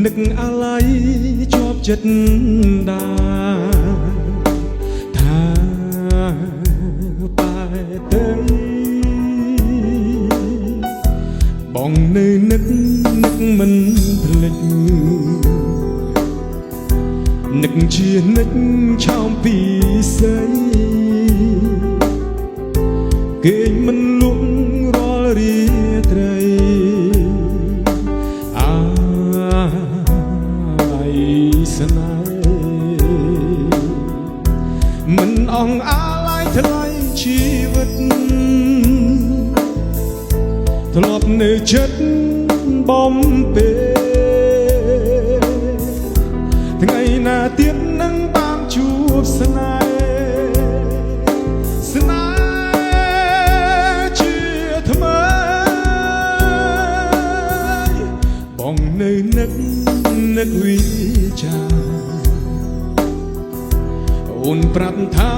នឹកអាឡ័យជាប់ចិត្តដាថាបែទៅបងនៅនឹកមិនភ្លេចនឹកជានឹកឆោមពីស្អីគេមិនលួងរាល់រាត្រីស្នេហ៍មិនអង្អាឡ័យថ្លៃជីវិតធ្លាប់នៅចិត្តបំពេថ្ងៃណាទៀតនឹងបានជួបស្នេហ៍ជាថ្មីបងនៅនឹកវិចាអូនប្រាប់ថា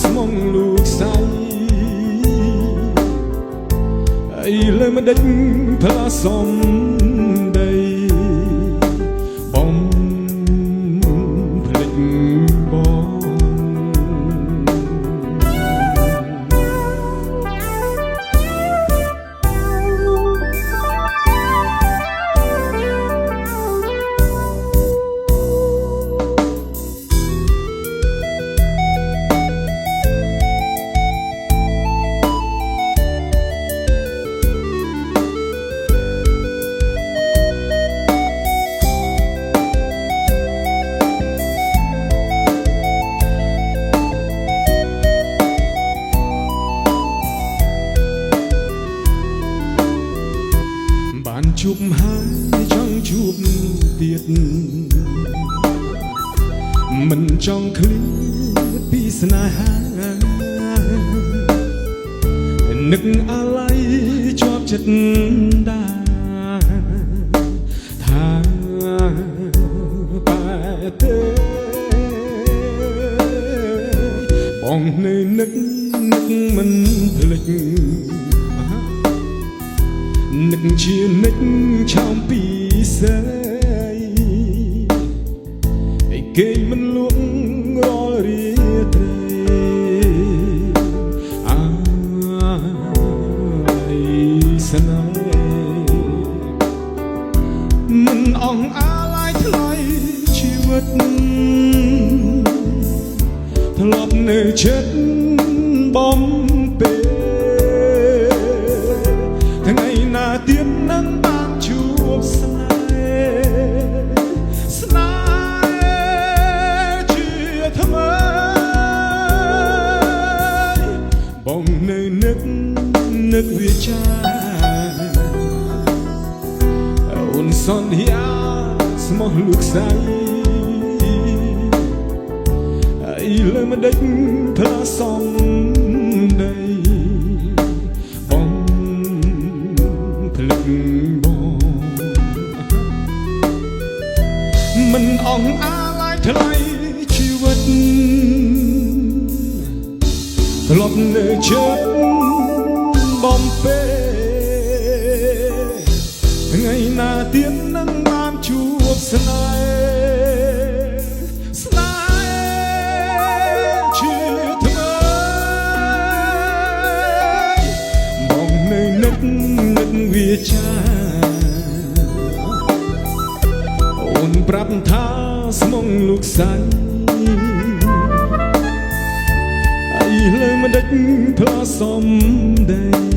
ស្មងលោកស្រីអីលើមិនដេចផ្លាសំដីបងភ្លេចបងជួបហើយចង់ជួបទៀតមិនចង់ឃ្លាតពីស្នេហានឹកអាឡ័យជាប់ចិត្តដាថាបែទៅបងនៅនឹកមិនភ្លេចនឹកជានឹកឆោមពីស្អីឯគេមិនលួងរាល់រាត្រីស្នេហ៍មិនអង្អាឡ័យថ្លៃជីវិតធ្លាប់នៅចិត្តបំពេថ្ងៃណាទៀតនឹងបានជួបស្នេហ៍ជាថ្មីបងនៅនឹកវាចាអូនសន្យាស្មោះលោកស្រីអីលើមិនដេចផ្លាសំដីមិនអង្អាឡ័យថ្លៃជីវិតធ្លាប់នៅចិត្តបំពេថ្ងៃណាទៀតនឹងបានជួបស្នេហ៍ជាថ្មីបងនៅនឹកវាចាអូនប្រាប់ថាស្មងលោកស្រីអីលើមិនដេចផ្លាសំដី